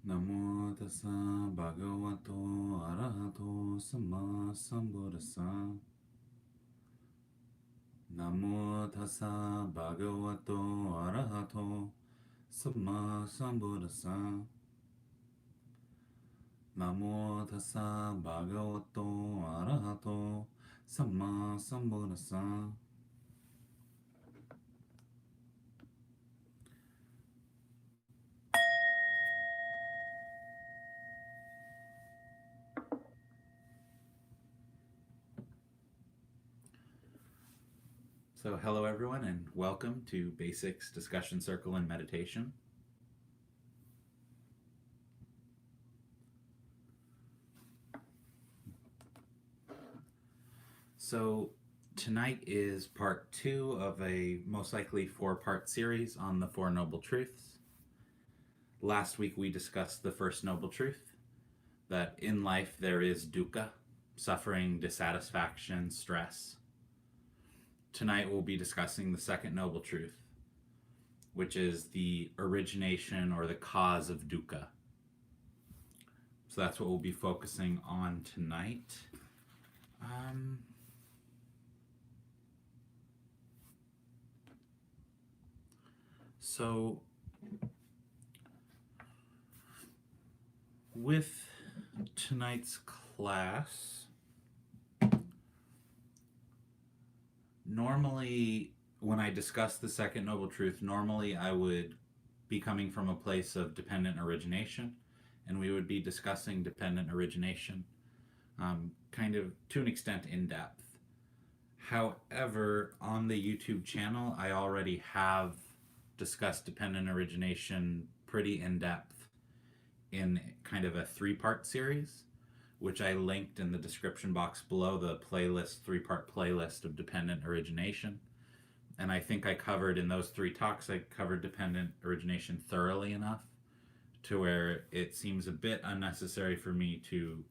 Namo tassa bhagavato arahato samma sambuddhassa. Namo tassa bhagavato arahato samma sambuddhassa. Namo tassa bhagavato arahato samma sambuddhassa. So, hello everyone, and welcome to Basics Discussion Circle and Meditation. So, tonight is part 2 of a most likely 4-part series on the Four Noble Truths. Last week we discussed the first noble truth, that in life there is dukkha, suffering, dissatisfaction, stress. Tonight we'll be discussing the second noble truth, which is the origination or the cause of dukkha. So that's what we'll be focusing on tonight. So with tonight's class, normally when I discuss the second noble truth, normally I would be coming from a place of dependent origination, and we would be discussing dependent origination kind of to an extent in depth. However, on the YouTube channel, I already have discussed dependent origination pretty in depth in kind of a 3-part series, which I linked in the description box below, the playlist, 3-part playlist of dependent origination. And I think I covered in those 3 talks, I covered dependent origination thoroughly enough to where it seems a bit unnecessary for me to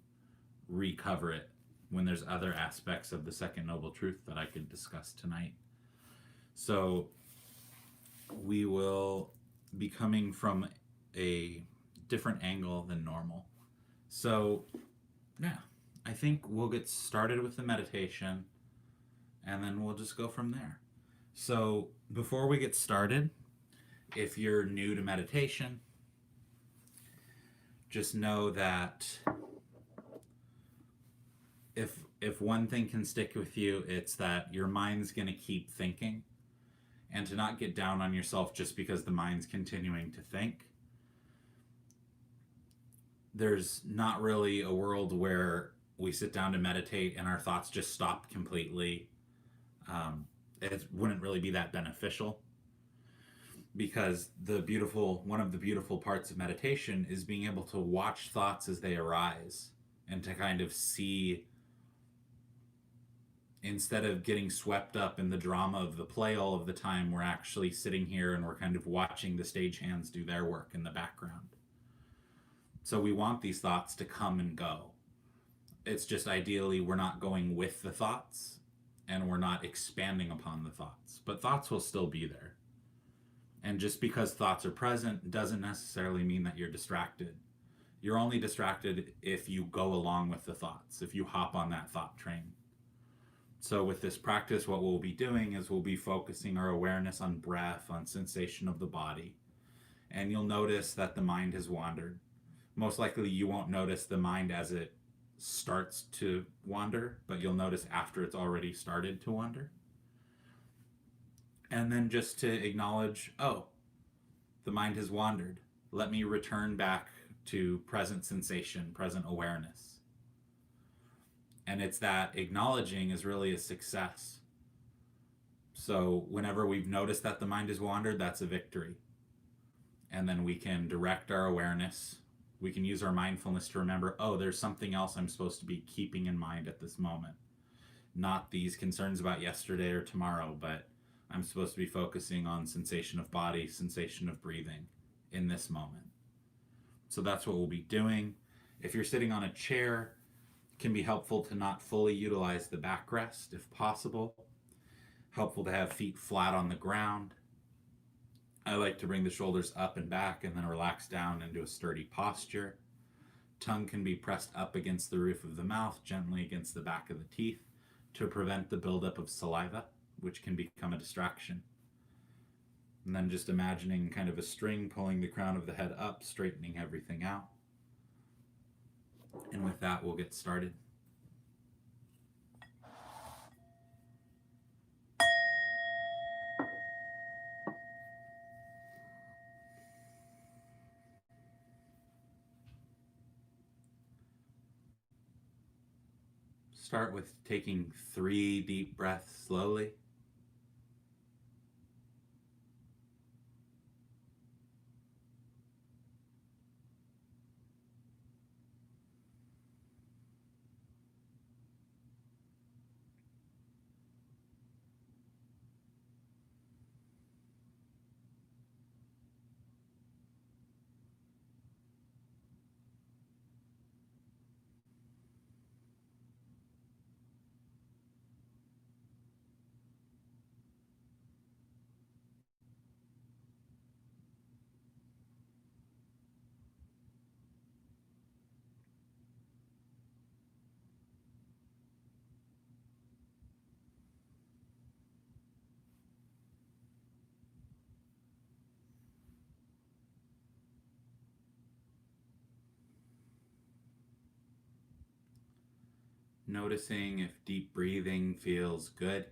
recover it when there's other aspects of the second noble truth that I could discuss tonight. So we will be coming from a different angle than normal. So yeah, I think we'll get started with the meditation and then we'll just go from there. So before we get started, if you're new to meditation, just know that if one thing can stick with you, it's that your mind's going to keep thinking, and to not get down on yourself just because the mind's continuing to think. There's not really a world where we sit down to meditate and our thoughts just stop completely. It wouldn't really be that beneficial, because one of the beautiful parts of meditation is being able to watch thoughts as they arise and to kind of see, instead of getting swept up in the drama of the play all of the time, we're actually sitting here and we're kind of watching the stagehands do their work in the background. So we want these thoughts to come and go. It's just ideally we're not going with the thoughts and we're not expanding upon the thoughts, but thoughts will still be there. And just because thoughts are present doesn't necessarily mean that you're distracted. You're only distracted if you go along with the thoughts, if you hop on that thought train. So with this practice, what we'll be doing is we'll be focusing our awareness on breath, on sensation of the body. And you'll notice that the mind has wandered. Most likely you won't notice the mind as it starts to wander, but you'll notice after it's already started to wander. And then just to acknowledge, oh, the mind has wandered. Let me return back to present sensation, present awareness. And it's that acknowledging is really a success. So whenever we've noticed that the mind has wandered, that's a victory. And then we can direct our awareness. We can use our mindfulness to remember, oh, there's something else I'm supposed to be keeping in mind at this moment. Not these concerns about yesterday or tomorrow, but I'm supposed to be focusing on sensation of body, sensation of breathing in this moment. So that's what we'll be doing. If you're sitting on a chair, it can be helpful to not fully utilize the backrest if possible. Helpful to have feet flat on the ground. I like to bring the shoulders up and back and then relax down into a sturdy posture. Tongue can be pressed up against the roof of the mouth, gently against the back of the teeth to prevent the buildup of saliva, which can become a distraction. And then just imagining kind of a string pulling the crown of the head up, straightening everything out. And with that, we'll get started. Start with taking 3 deep breaths slowly. Noticing if deep breathing feels good.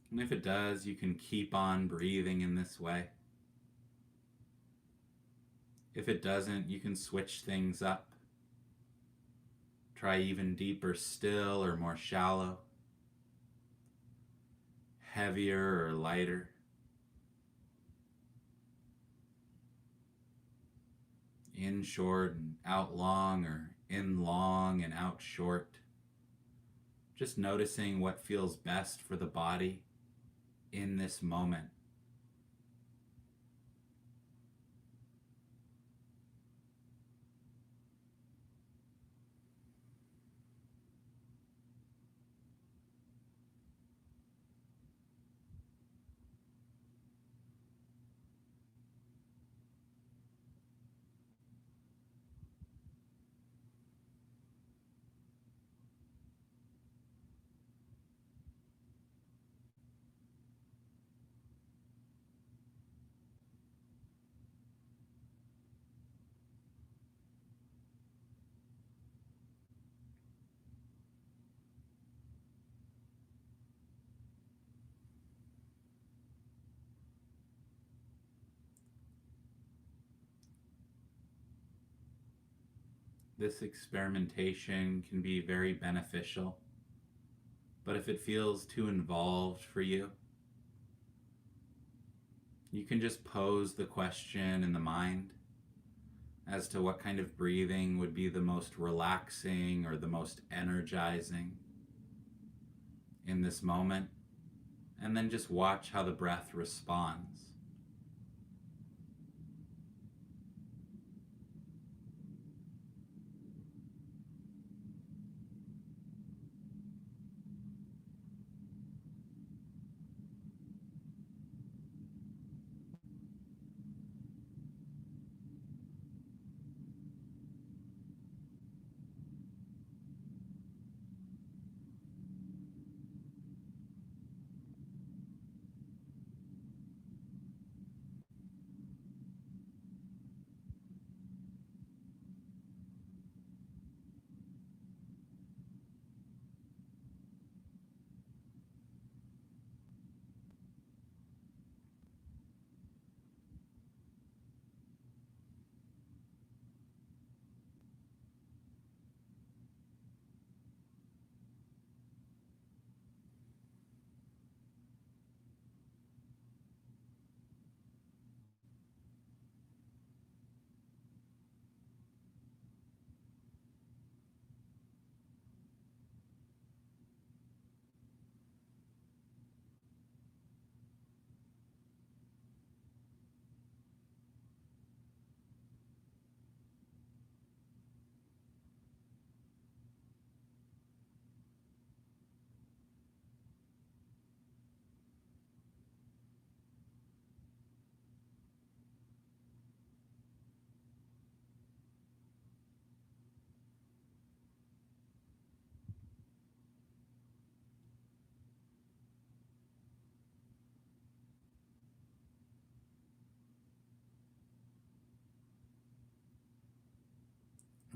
And if it does, you can keep on breathing in this way. If it doesn't, you can switch things up. Try even deeper still or more shallow, heavier or lighter. In short and out long, or in long and out short. Just noticing what feels best for the body in this moment. This experimentation can be very beneficial, but if it feels too involved for you, you can just pose the question in the mind as to what kind of breathing would be the most relaxing or the most energizing in this moment, and then just watch how the breath responds.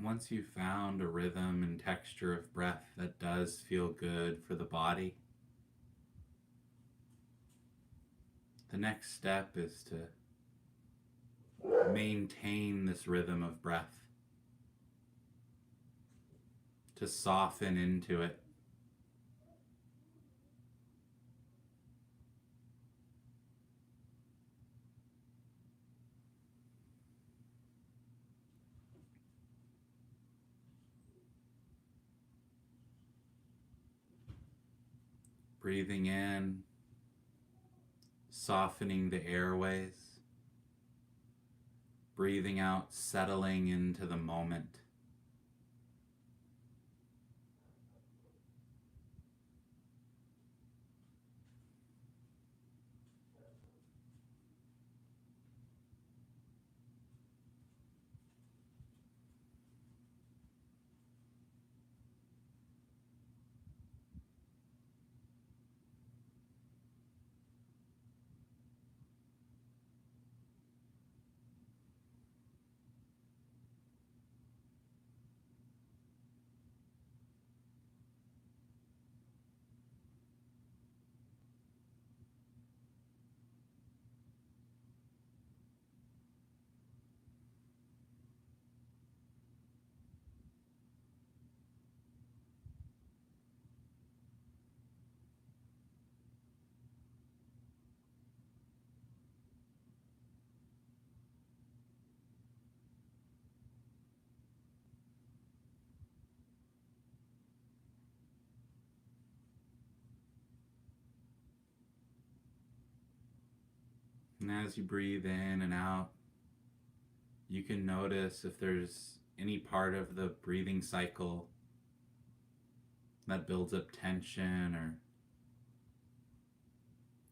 Once you've found a rhythm and texture of breath that does feel good for the body, the next step is to maintain this rhythm of breath, to soften into it. Breathing in, softening the airways. Breathing out, settling into the moment. And as you breathe in and out, you can notice if there's any part of the breathing cycle that builds up tension, or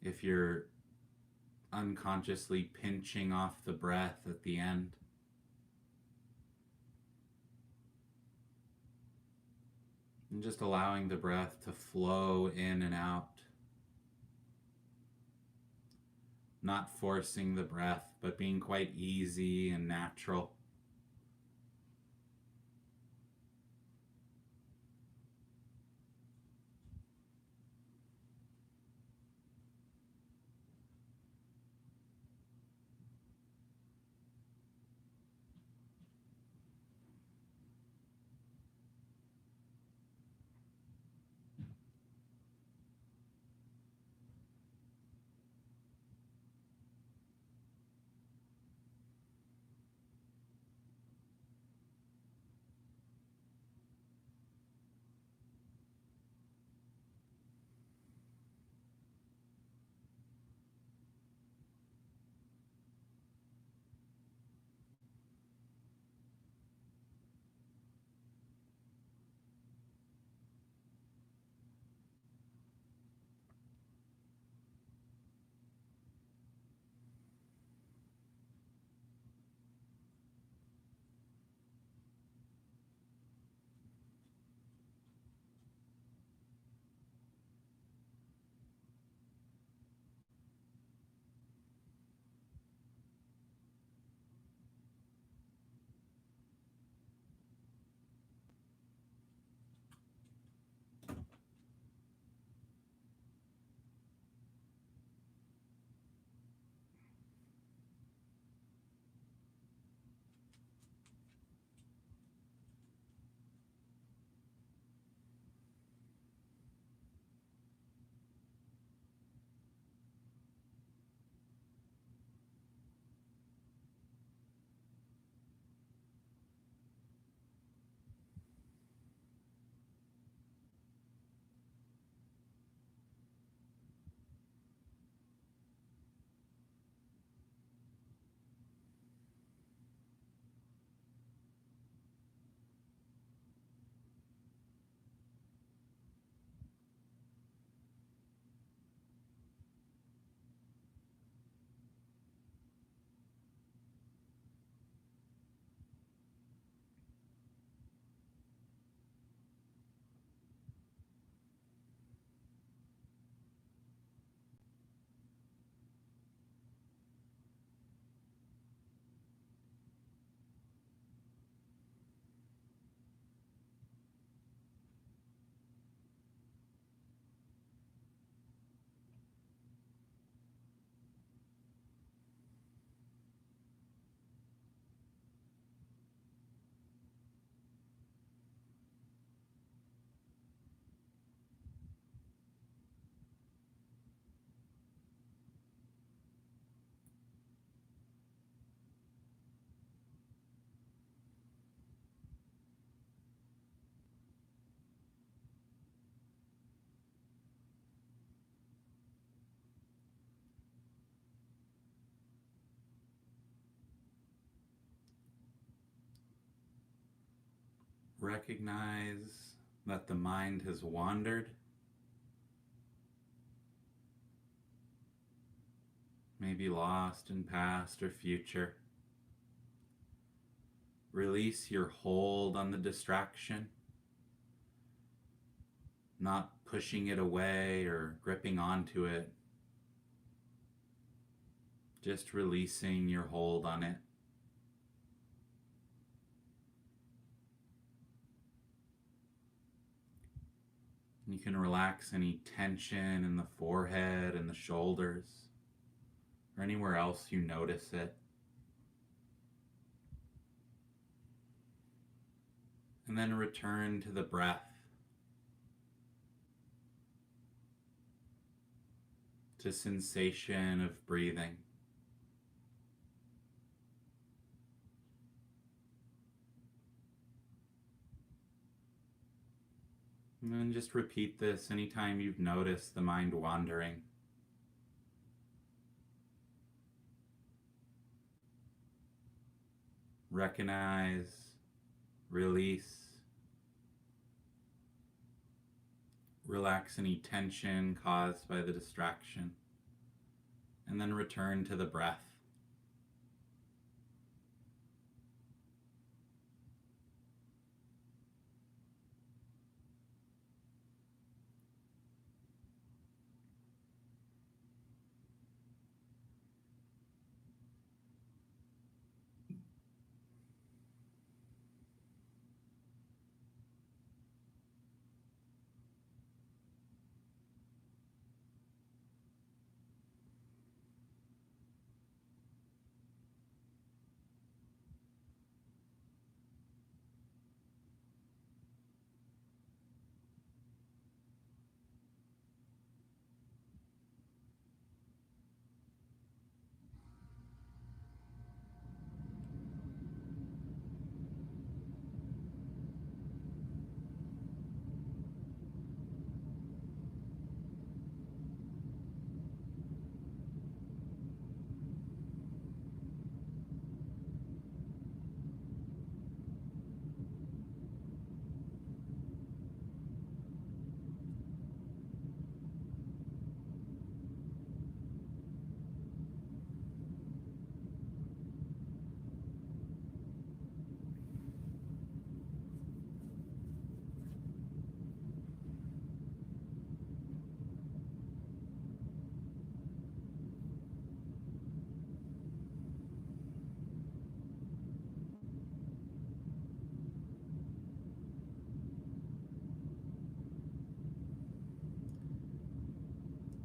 if you're unconsciously pinching off the breath at the end. And just allowing the breath to flow in and out. Not forcing the breath, but being quite easy and natural. Recognize that the mind has wandered, maybe lost in past or future. Release your hold on the distraction, not pushing it away or gripping onto it, just releasing your hold on it. You can relax any tension in the forehead and the shoulders, or anywhere else you notice it. And then return to the breath, to sensation of breathing. And then just repeat this anytime you've noticed the mind wandering. Recognize, release, relax any tension caused by the distraction, and then return to the breath.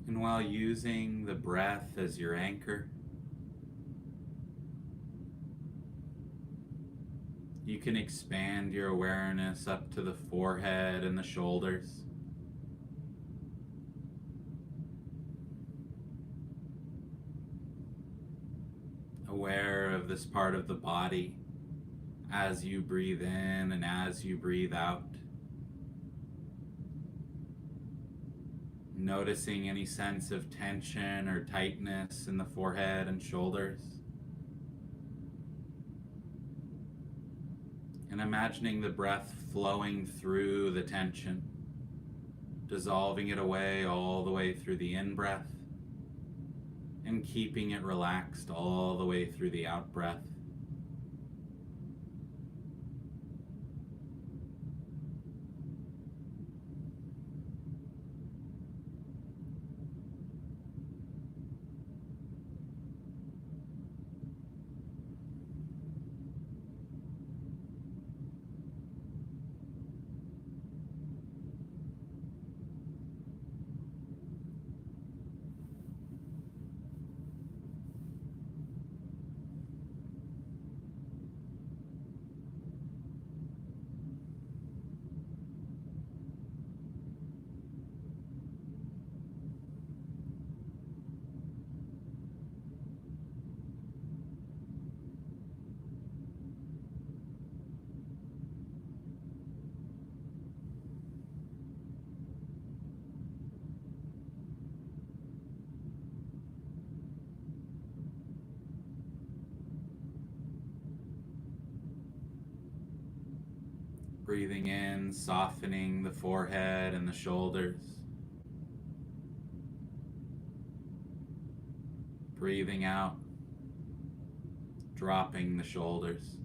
And while using the breath as your anchor, you can expand your awareness up to the forehead and the shoulders. Aware of this part of the body as you breathe in and as you breathe out. Noticing any sense of tension or tightness in the forehead and shoulders. And imagining the breath flowing through the tension, dissolving it away all the way through the in-breath, and keeping it relaxed all the way through the out-breath. Breathing in, softening the forehead and the shoulders. Breathing out, dropping the shoulders.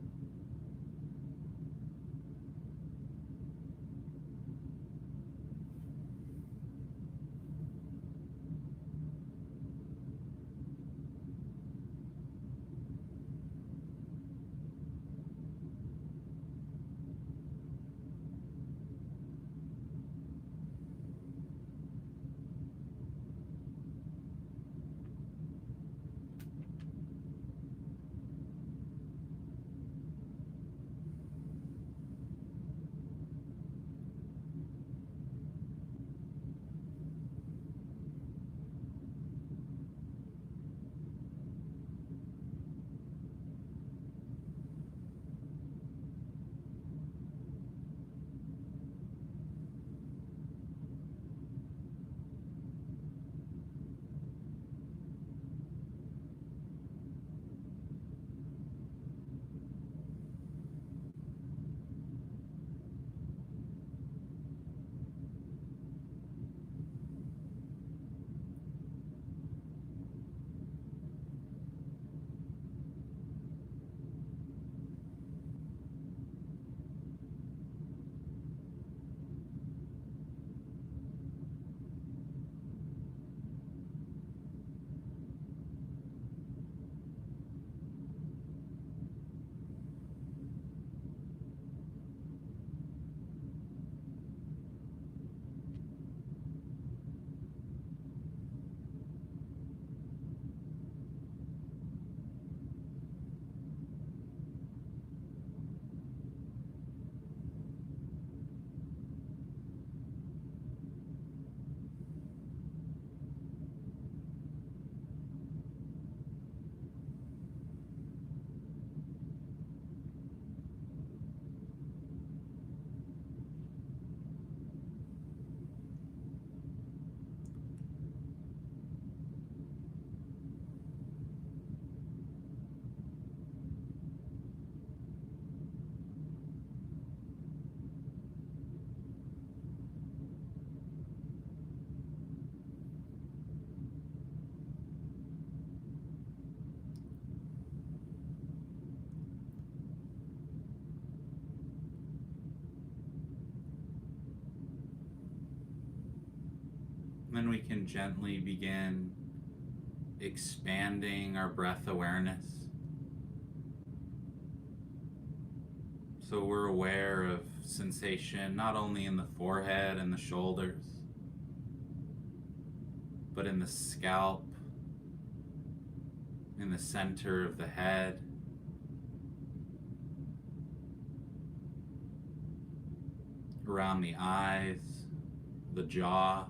Then we can gently begin expanding our breath awareness. So we're aware of sensation not only in the forehead and the shoulders, but in the scalp, in the center of the head, around the eyes, the jaw.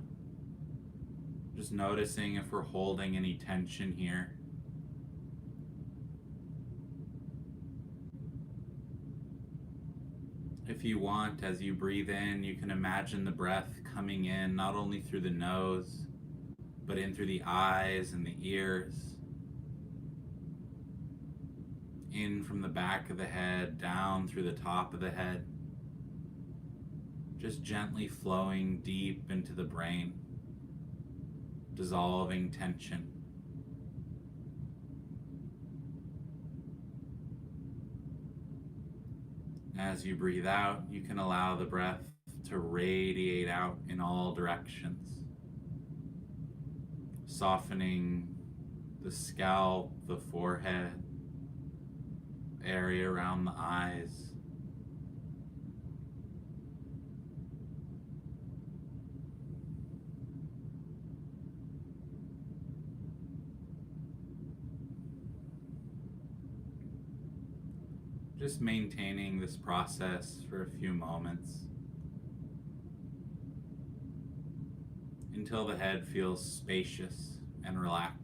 Just noticing if we're holding any tension here. If you want, as you breathe in, you can imagine the breath coming in not only through the nose, but in through the eyes and the ears. In from the back of the head, down through the top of the head. Just gently flowing deep into the brain, dissolving tension. As you breathe out, you can allow the breath to radiate out in all directions, softening the scalp, the forehead, area around the eyes. Just maintaining this process for a few moments until the head feels spacious and relaxed.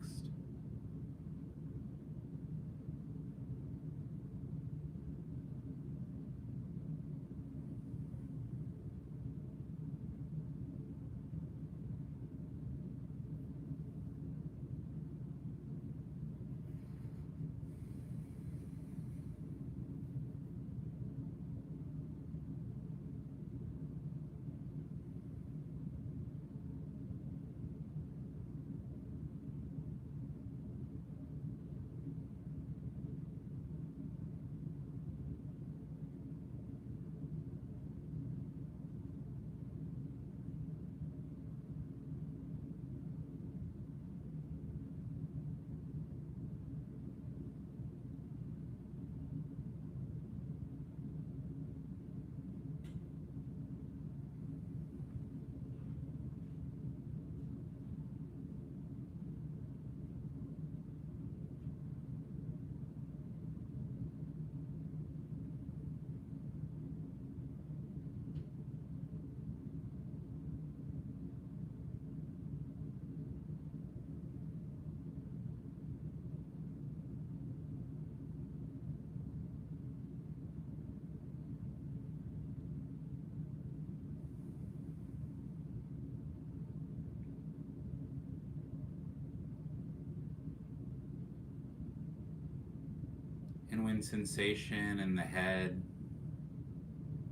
Skin sensation in the head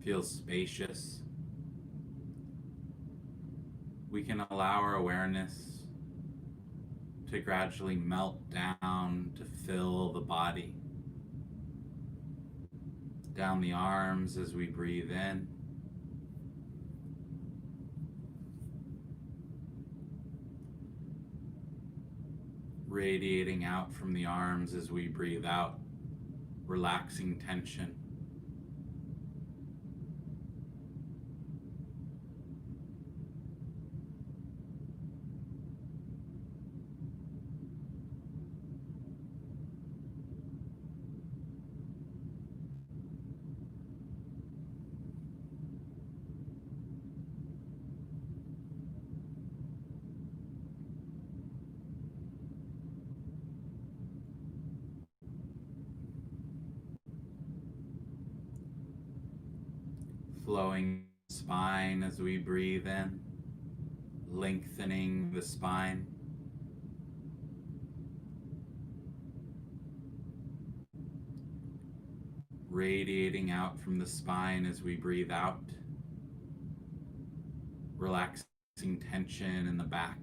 feels spacious. We can allow our awareness to gradually melt down to fill the body. Down the arms as we breathe in. Radiating out from the arms as we breathe out, relaxing tension. Flowing spine as we breathe in, lengthening the spine. Radiating out from the spine as we breathe out, relaxing tension in the back.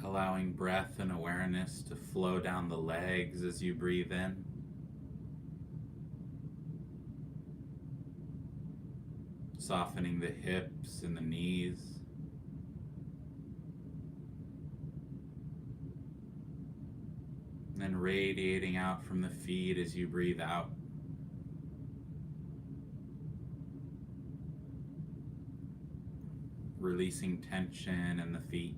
Allowing breath and awareness to flow down the legs as you breathe in. Softening the hips and the knees. And then radiating out from the feet as you breathe out. Releasing tension in the feet.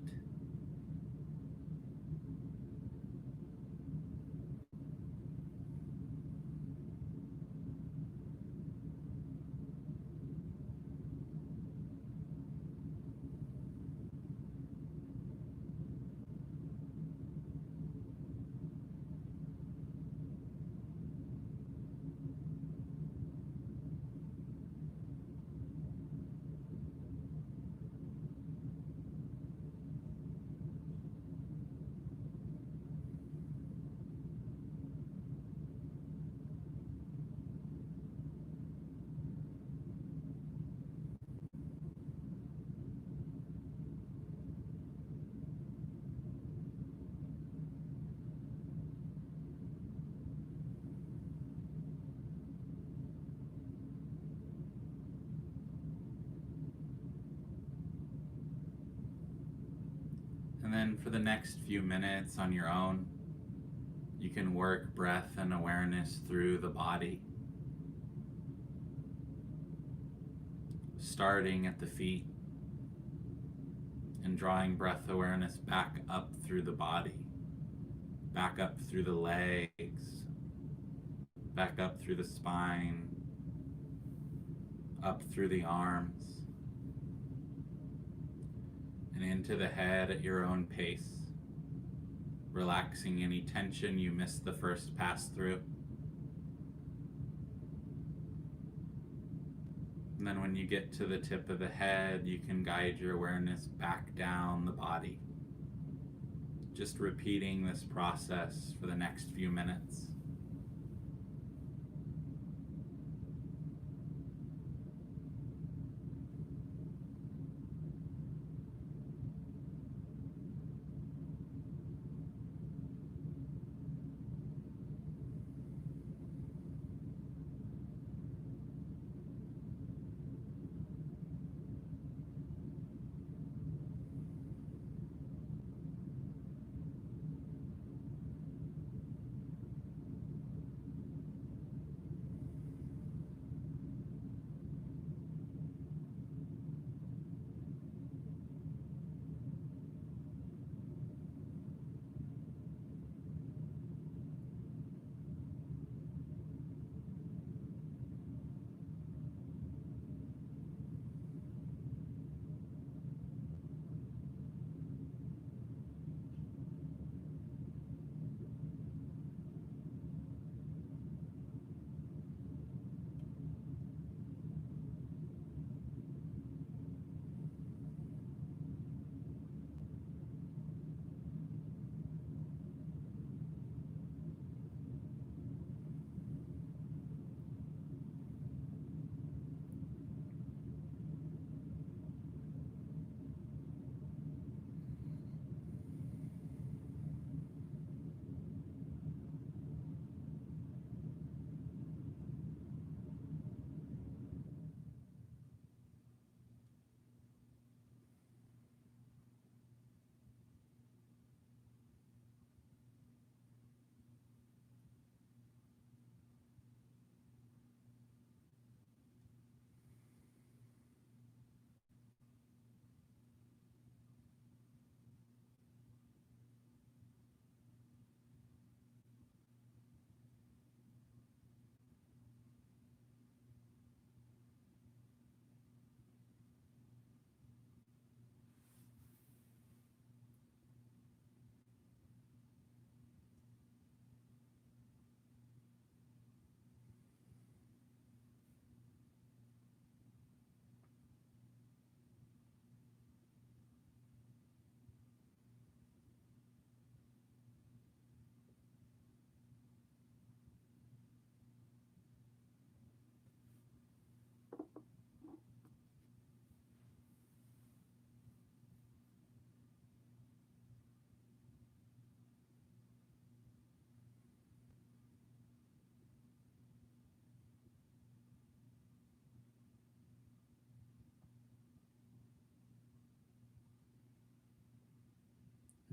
And then for the next few minutes on your own, you can work breath and awareness through the body. Starting at the feet and drawing breath awareness back up through the body, back up through the legs, back up through the spine, up through the arms. and into the head at your own pace, relaxing any tension you missed the first pass through. And then when you get to the tip of the head, you can guide your awareness back down the body. Just repeating this process for the next few minutes.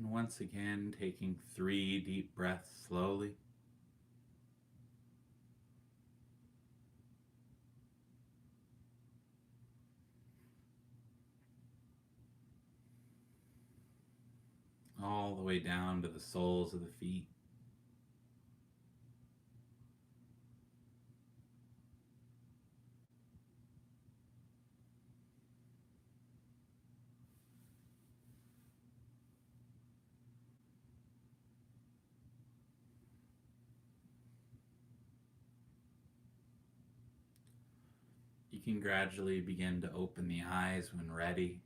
And once again, taking 3 deep breaths slowly. All the way down to the soles of the feet. You can gradually begin to open the eyes when ready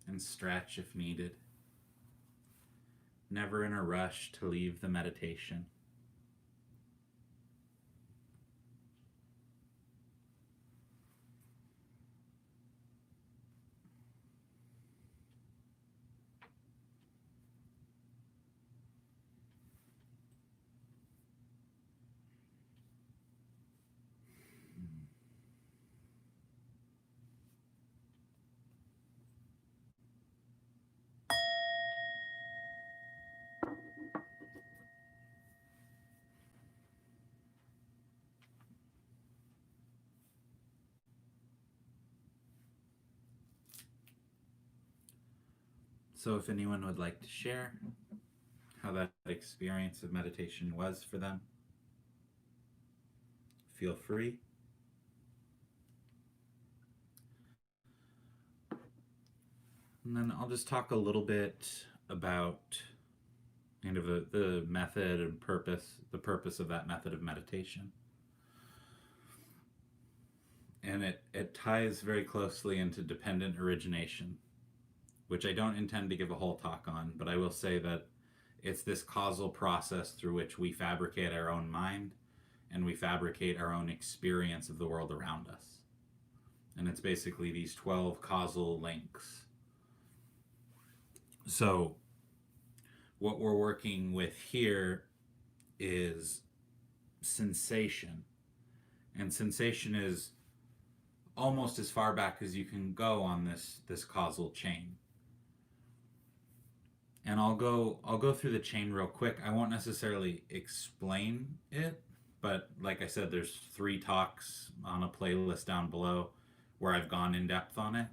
and stretch if needed. Never in a rush to leave the meditation. So, if anyone would like to share how that experience of meditation was for them, feel free. And then I'll just talk a little bit about kind of the method and purpose, the purpose of that method of meditation. And it ties very closely into dependent origination, which I don't intend to give a whole talk on, but I will say that it's this causal process through which we fabricate our own mind and we fabricate our own experience of the world around us. And it's basically these 12 causal links. So, what we're working with here is sensation. And sensation is almost as far back as you can go on this causal chain. And I'll go through the chain real quick. I won't necessarily explain it, but like I said, there's 3 talks on a playlist down below where I've gone in depth on it.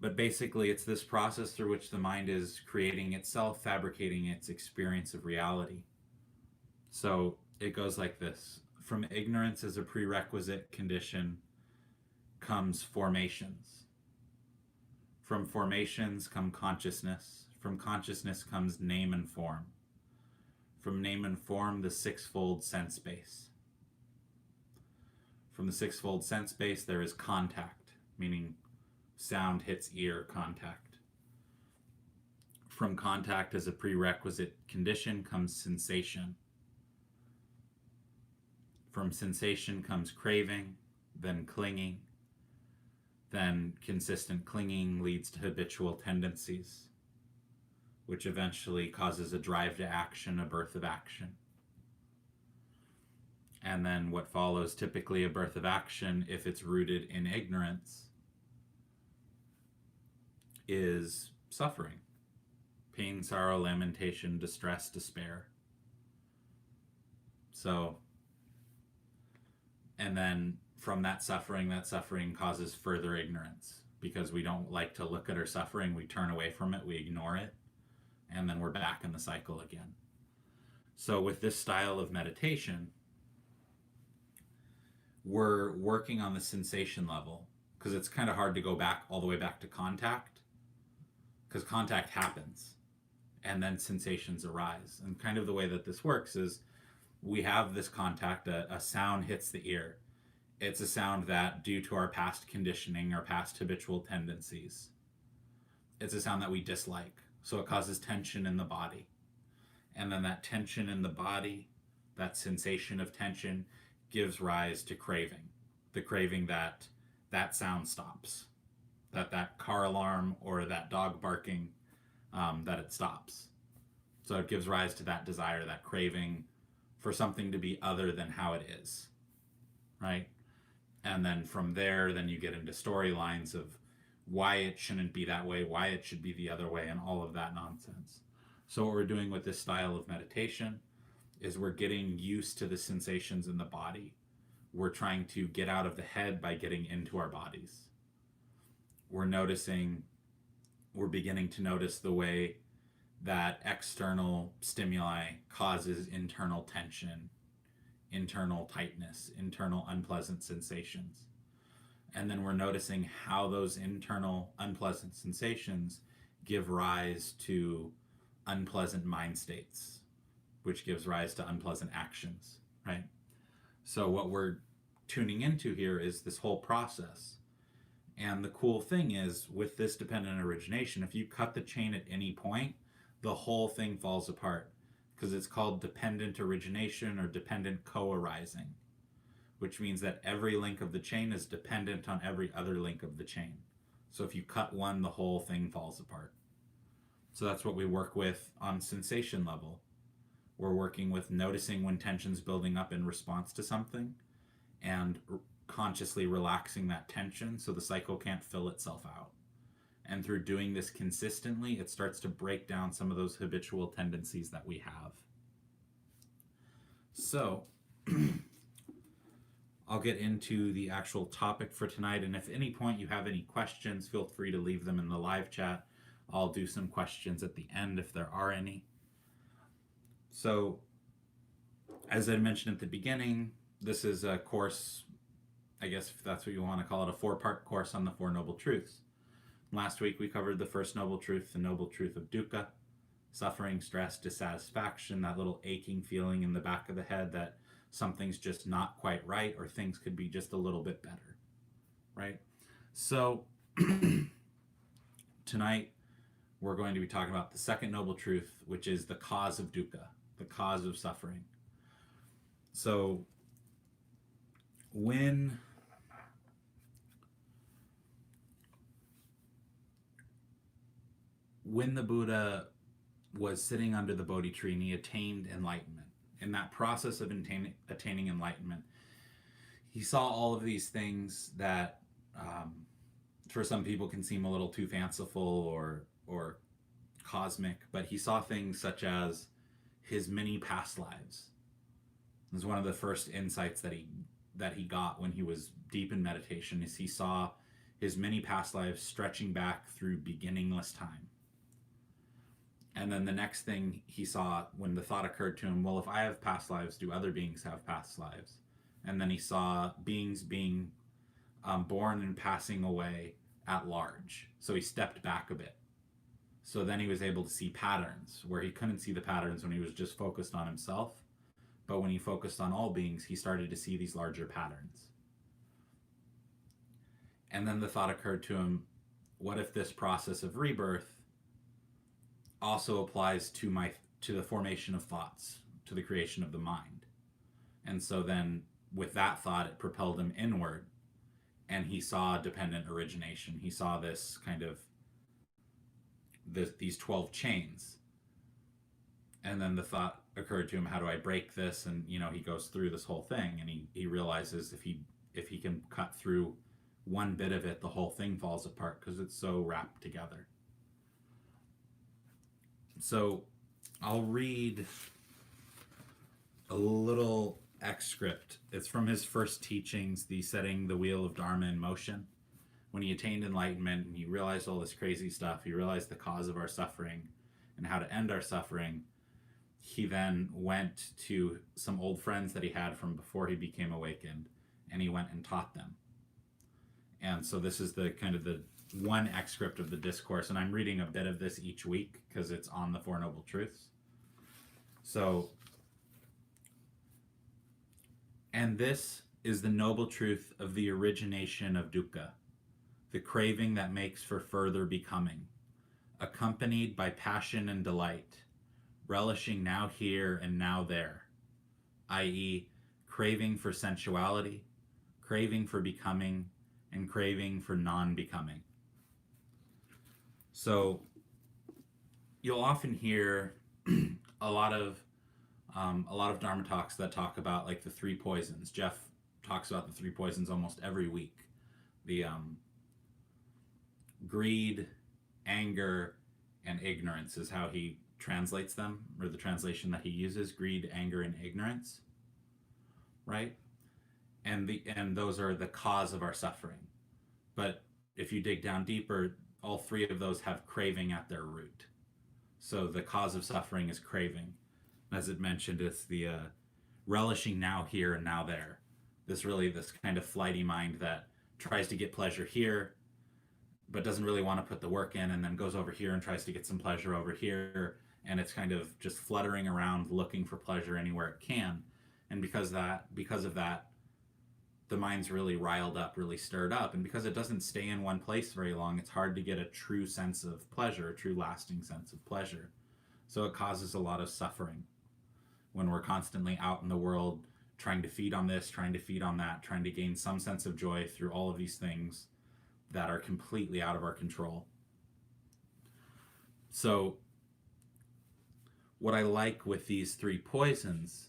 But basically, it's this process through which the mind is creating itself, fabricating its experience of reality. So it goes like this. From ignorance as a prerequisite condition comes formations. From formations come consciousness. From consciousness comes name and form. From name and form, the sixfold sense base. From the sixfold sense base, there is contact, meaning sound hits ear contact. From contact as a prerequisite condition comes sensation. From sensation comes craving, then clinging, then consistent clinging leads to habitual tendencies, which eventually causes a drive to action, a birth of action. And then what follows, typically a birth of action, if it's rooted in ignorance, is suffering. Pain, sorrow, lamentation, distress, despair. So, and then from that suffering causes further ignorance, because we don't like to look at our suffering, we turn away from it, we ignore it, and then we're back in the cycle again. So with this style of meditation, we're working on the sensation level, because it's kind of hard to go back all the way back to contact, because contact happens and then sensations arise. And kind of the way that this works is we have this contact, a sound hits the ear. It's a sound that, due to our past conditioning, our past habitual tendencies, it's a sound that we dislike. So it causes tension in the body. And then that tension in the body, that sensation of tension, gives rise to craving. The craving that that sound stops. That car alarm or that dog barking, that it stops. So it gives rise to that desire, that craving for something to be other than how it is, right? And then from there, then you get into storylines of why it shouldn't be that way, why it should be the other way, and all of that nonsense. So what we're doing with this style of meditation is we're getting used to the sensations in the body. We're trying to get out of the head by getting into our bodies. We're beginning to notice the way that external stimuli causes internal tension, internal tightness, internal unpleasant sensations. And then we're noticing how those internal unpleasant sensations give rise to unpleasant mind states, which gives rise to unpleasant actions, right? So what we're tuning into here is this whole process. And the cool thing is, with this dependent origination, if you cut the chain at any point, the whole thing falls apart, because it's called dependent origination or dependent co-arising, which means that every link of the chain is dependent on every other link of the chain. So if you cut one, the whole thing falls apart. So that's what we work with on sensation level. We're working with noticing when tension's building up in response to something and consciously relaxing that tension so the cycle can't fill itself out. And through doing this consistently, it starts to break down some of those habitual tendencies that we have. So I'll get into the actual topic for tonight, and if at any point you have any questions, feel free to leave them in the live chat. I'll do some questions at the end if there are any. So, as I mentioned at the beginning, this is a course, I guess if that's what you want to call it, a 4-part course on the Four Noble Truths. Last week we covered the first noble truth, the noble truth of dukkha, suffering, stress, dissatisfaction, that little aching feeling in the back of the head that something's just not quite right or things could be just a little bit better, right? So tonight we're going to be talking about the second noble truth, which is the cause of dukkha, the cause of suffering. So when the Buddha was sitting under the Bodhi tree and he attained enlightenment, in that process of attaining enlightenment, he saw all of these things that for some people can seem a little too fanciful or cosmic, but he saw things such as his many past lives. It was one of the first insights that he got when he was deep in meditation, is he saw his many past lives stretching back through beginningless time. And then the next thing he saw when the thought occurred to him, well, if I have past lives, do other beings have past lives? And then he saw beings being born and passing away at large. So he stepped back a bit. So then he was able to see patterns where he couldn't see the patterns when he was just focused on himself. But when he focused on all beings, he started to see these larger patterns. And then the thought occurred to him, what if this process of rebirth also applies to the formation of thoughts, to the creation of the mind? And so then with that thought, it propelled him inward, and he saw dependent origination. He saw this kind of these 12 chains. And then the thought occurred to him, how do I break this? And he goes through this whole thing, and he realizes if he can cut through one bit of it, the whole thing falls apart because it's so wrapped together. So I'll read a little excerpt. It's from his first teachings, the setting the wheel of Dharma in motion. When he attained enlightenment and he realized all this crazy stuff, he realized the cause of our suffering and how to end our suffering. He then went to some old friends that he had from before he became awakened, and he went and taught them. And so this is the kind of the one excerpt of the discourse, and I'm reading a bit of this each week because it's on the Four Noble Truths. So, and this is the noble truth of the origination of dukkha, the craving that makes for further becoming, accompanied by passion and delight, relishing now here and now there, i.e., craving for sensuality, craving for becoming, and craving for non-becoming. So you'll often hear a lot of Dharma talks that talk about like the three poisons. Jeff talks about the three poisons almost every week. The greed, anger, and ignorance is how he translates them, or the translation that he uses: greed, anger, and ignorance. Right? And those are the cause of our suffering. But if you dig down deeper, all three of those have craving at their root. So the cause of suffering is craving. As it mentioned, it's the relishing now here and now there. This kind of flighty mind that tries to get pleasure here, but doesn't really want to put the work in, and then goes over here and tries to get some pleasure over here. And it's kind of just fluttering around looking for pleasure anywhere it can. And because of that, the mind's really riled up, really stirred up. And because it doesn't stay in one place very long, it's hard to get a true sense of pleasure, a true lasting sense of pleasure. So it causes a lot of suffering when we're constantly out in the world trying to feed on this, trying to feed on that, trying to gain some sense of joy through all of these things that are completely out of our control. So what I like with these three poisons,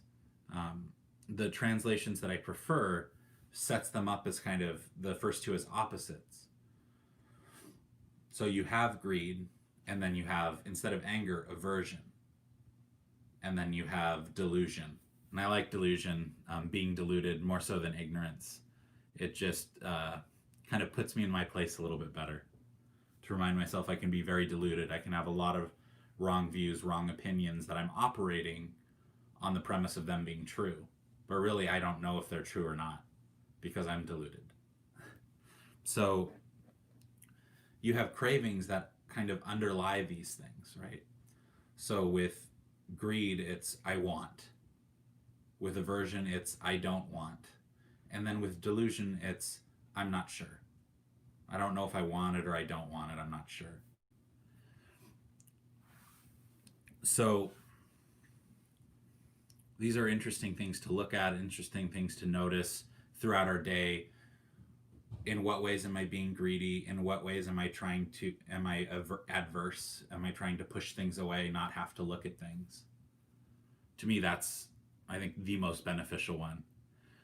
the translations that I prefer sets them up as kind of the first two as opposites. So you have greed, and then you have, instead of anger, aversion. And then you have delusion. And I like delusion, being deluded more so than ignorance. It just kind of puts me in my place a little bit better. To remind myself I can be very deluded. I can have a lot of wrong views, wrong opinions that I'm operating on the premise of them being true. But really, I don't know if they're true or not because I'm deluded. So you have cravings that kind of underlie these things, right? So with greed, it's I want. With aversion, it's I don't want. And then with delusion, it's I'm not sure. I don't know if I want it or I don't want it. I'm not sure. So these are interesting things to look at, interesting things to notice throughout our day. In what ways am I being greedy? In what ways am I adverse? Am I trying to push things away, not have to look at things? To me, that's, I think, the most beneficial one.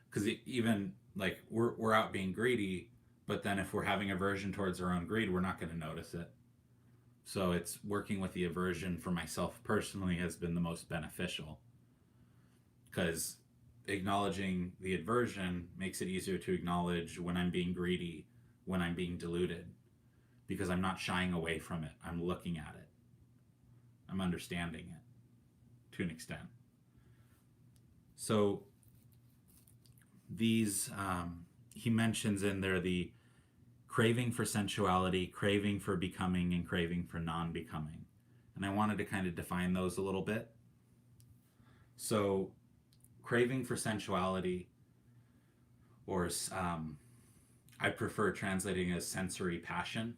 Because even like we're out being greedy, but then if we're having aversion towards our own greed, we're not going to notice it. So it's working with the aversion for myself personally has been the most beneficial, because acknowledging the aversion makes it easier to acknowledge when I'm being greedy, when I'm being deluded, because I'm not shying away from it. I'm looking at it. I'm understanding it to an extent. So these, he mentions in there the craving for sensuality, craving for becoming, and craving for non-becoming. And I wanted to kind of define those a little bit. So craving for sensuality, or I prefer translating as sensory passion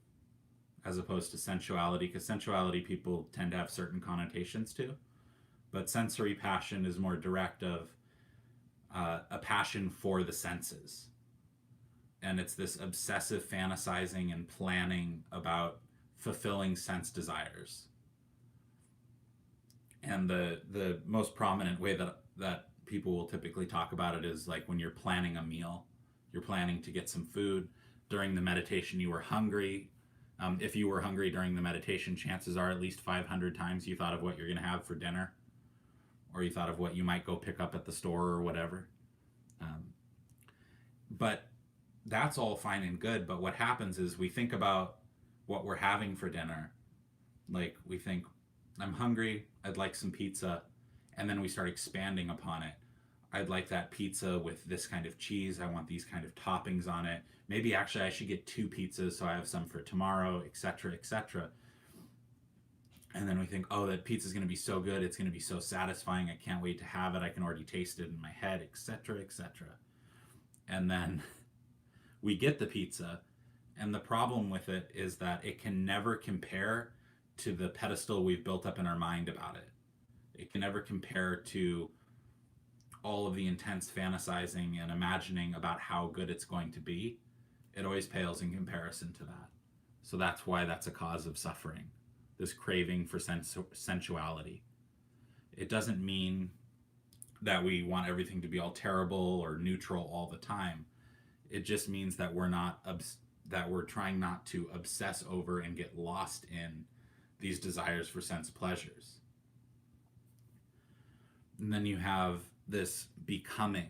as opposed to sensuality, because sensuality people tend to have certain connotations to, but sensory passion is more direct of a passion for the senses. And it's this obsessive fantasizing and planning about fulfilling sense desires. And the most prominent way that people will typically talk about it is like when you're planning a meal. You're planning to get some food. During the meditation, you were hungry. If you were hungry during the meditation, chances are at least 500 times you thought of what you're going to have for dinner, or you thought of what you might go pick up at the store or whatever. But that's all fine and good. But what happens is we think about what we're having for dinner. Like we think, I'm hungry, I'd like some pizza. And then we start expanding upon it. I'd like that pizza with this kind of cheese. I want these kind of toppings on it. Maybe actually I should get 2 pizzas so I have some for tomorrow, etc., etc. And then we think, oh, that pizza's going to be so good. It's going to be so satisfying. I can't wait to have it. I can already taste it in my head, etc., etc. And then we get the pizza. And the problem with it is that it can never compare to the pedestal we've built up in our mind about it. It can never compare to all of the intense fantasizing and imagining about how good it's going to be. It always pales in comparison to that. So that's why that's a cause of suffering, this craving for sensuality. It doesn't mean that we want everything to be all terrible or neutral all the time. It just means that we're trying not to obsess over and get lost in these desires for sense pleasures. And then you have this becoming.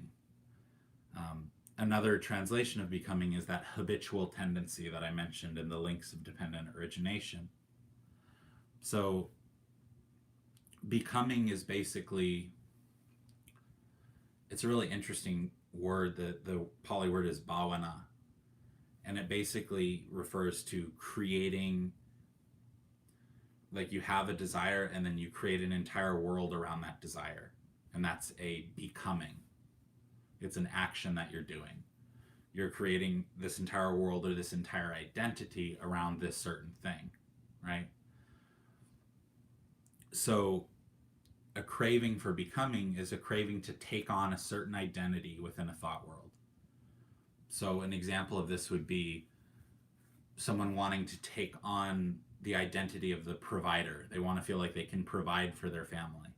Another translation of becoming is that habitual tendency that I mentioned in the links of dependent origination. So becoming is basically, it's a really interesting word. The Pali word is bhavana, and it basically refers to creating, like you have a desire and then you create an entire world around that desire, and that's a becoming. It's an action that you're doing. You're creating this entire world or this entire identity around this certain thing, right? So a craving for becoming is a craving to take on a certain identity within a thought world. So an example of this would be someone wanting to take on the identity of the provider. They want to feel like they can provide for their family.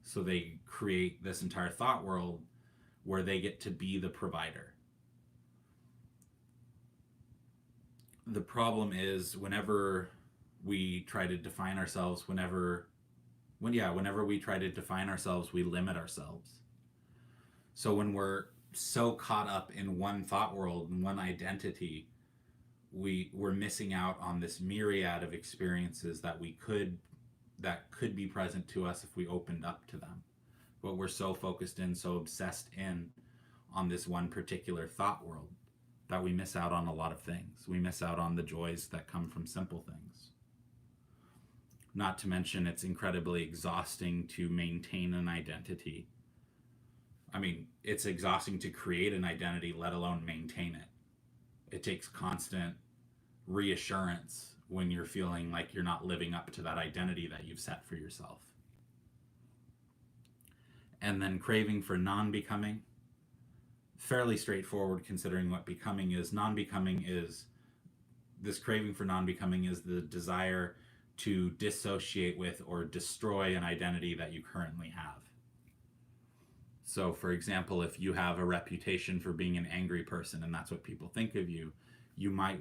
So they create this entire thought world where they get to be the provider. The problem is whenever we try to define ourselves, whenever we try to define ourselves, we limit ourselves. So when we're so caught up in one thought world and one identity, we're missing out on this myriad of experiences that could be present to us if we opened up to them. But we're so focused in, so obsessed in on this one particular thought world. that we miss out on a lot of things. We miss out on the joys that come from simple things. Not to mention, it's incredibly exhausting to maintain an identity. I mean, it's exhausting to create an identity, let alone maintain it. It takes constant reassurance when you're feeling like you're not living up to that identity that you've set for yourself. And then craving for non becoming, fairly straightforward considering what becoming is. Non becoming is this craving for non becoming is the desire to dissociate with or destroy an identity that you currently have. So, for example, if you have a reputation for being an angry person and that's what people think of you, you might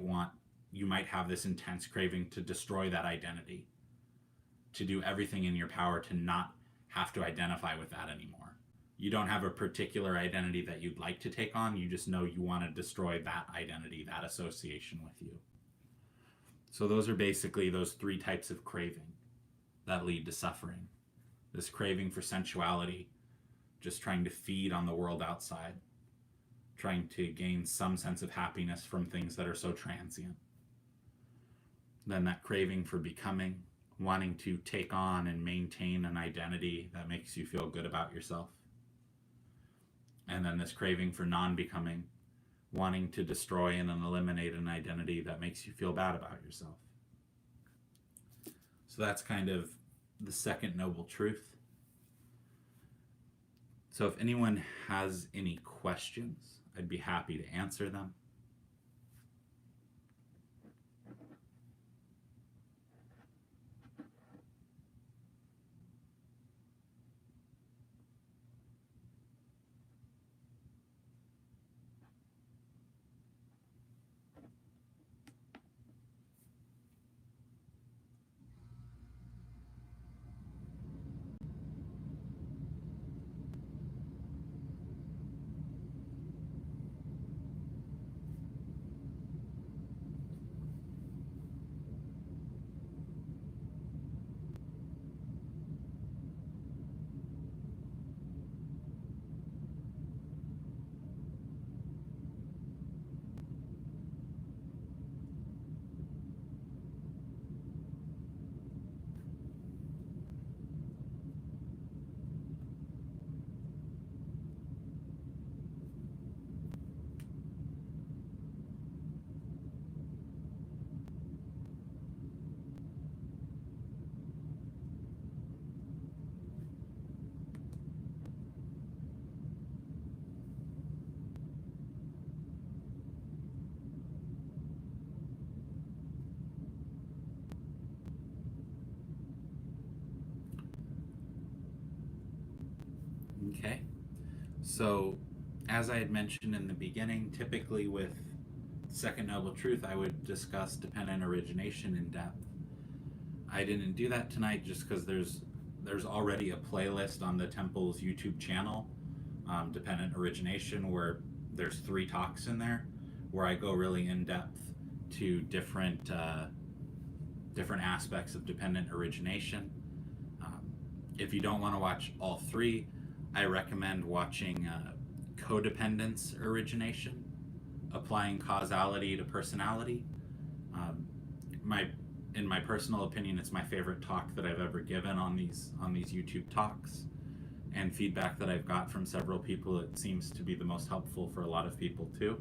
have this intense craving to destroy that identity, to do everything in your power to not have to identify with that anymore. You don't have a particular identity that you'd like to take on, you just know you want to destroy that identity, that association with you. So those are basically those three types of craving that lead to suffering. This craving for sensuality, just trying to feed on the world outside, trying to gain some sense of happiness from things that are so transient. Then that craving for becoming, wanting to take on and maintain an identity that makes you feel good about yourself. And then this craving for non-becoming, wanting to destroy and eliminate an identity that makes you feel bad about yourself. So that's kind of the second noble truth. So if anyone has any questions, I'd be happy to answer them. Okay, so as I had mentioned in the beginning, typically with Second Noble Truth, I would discuss dependent origination in depth. I didn't do that tonight just because there's already a playlist on the Temple's YouTube channel, Dependent Origination, where there's 3 talks in there where I go really in depth to different aspects of dependent origination. If you don't want to watch all 3, I recommend watching Codependence Origination, Applying Causality to Personality. In my personal opinion, it's my favorite talk that I've ever given on these YouTube talks, and feedback that I've got from several people, it seems to be the most helpful for a lot of people too.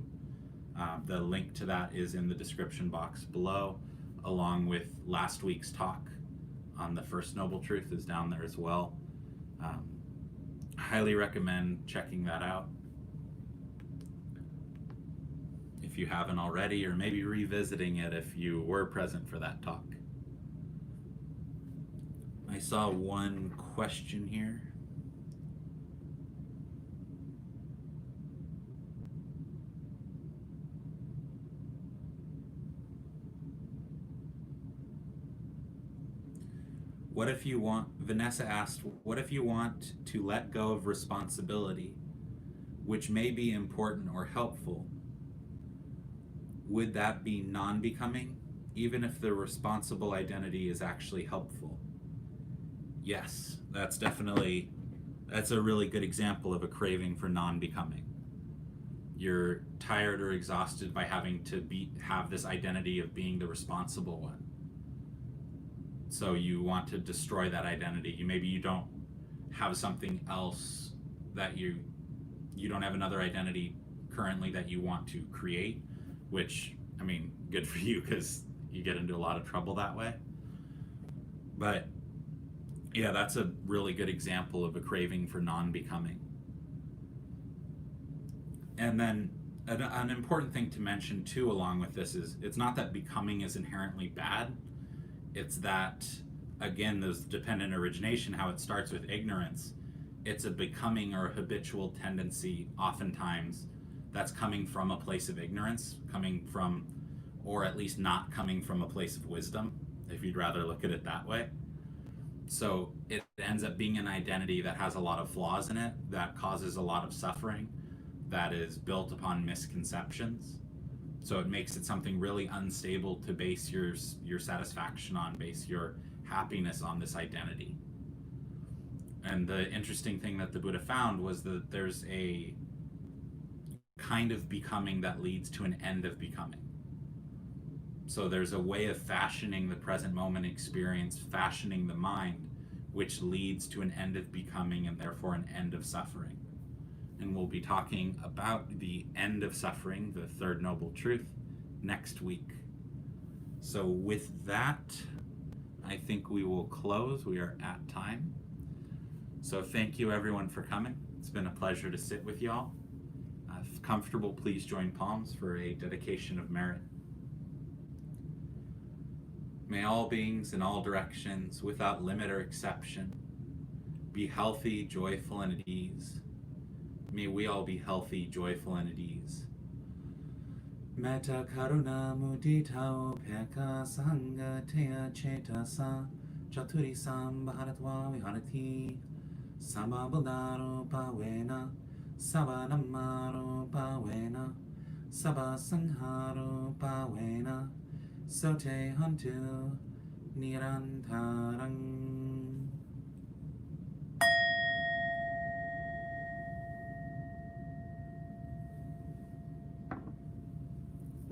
The link to that is in the description box below, along with last week's talk on the First Noble Truth is down there as well. Highly recommend checking that out if you haven't already, or maybe revisiting it if you were present for that talk. I saw one question here. Vanessa asked, what if you want to let go of responsibility, which may be important or helpful? Would that be non-becoming, even if the responsible identity is actually helpful? Yes, that's a really good example of a craving for non-becoming. You're tired or exhausted by having to have this identity of being the responsible one. So you want to destroy that identity. Maybe you don't have something else that you don't have another identity currently that you want to create, which, I mean, good for you, because you get into a lot of trouble that way. But yeah, that's a really good example of a craving for non-becoming. And then an important thing to mention too along with this is it's not that becoming is inherently bad. It's that, again, those dependent origination, how it starts with ignorance, it's a becoming or a habitual tendency oftentimes that's coming from a place of ignorance, coming from, or at least not coming from a place of wisdom, if you'd rather look at it that way. So it ends up being an identity that has a lot of flaws in it, that causes a lot of suffering, that is built upon misconceptions. So it makes it something really unstable to base your satisfaction on, base your happiness on this identity. And the interesting thing that the Buddha found was that there's a kind of becoming that leads to an end of becoming. So there's a way of fashioning the present moment experience, fashioning the mind, which leads to an end of becoming and therefore an end of suffering. And we'll be talking about the end of suffering, the third noble truth, next week. So with that, I think we will close. We are at time. So thank you everyone for coming. It's been a pleasure to sit with y'all. If comfortable, please join palms for a dedication of merit. May all beings in all directions, without limit or exception, be healthy, joyful, and at ease. May we all be healthy, joyful, and at ease. Metta karuna mudita upeka sangha teya cetasa chaturi sambharatva viharati sababudaro pavena sabanamaro pavena sabasangharo pavena sote hantu nirantarang.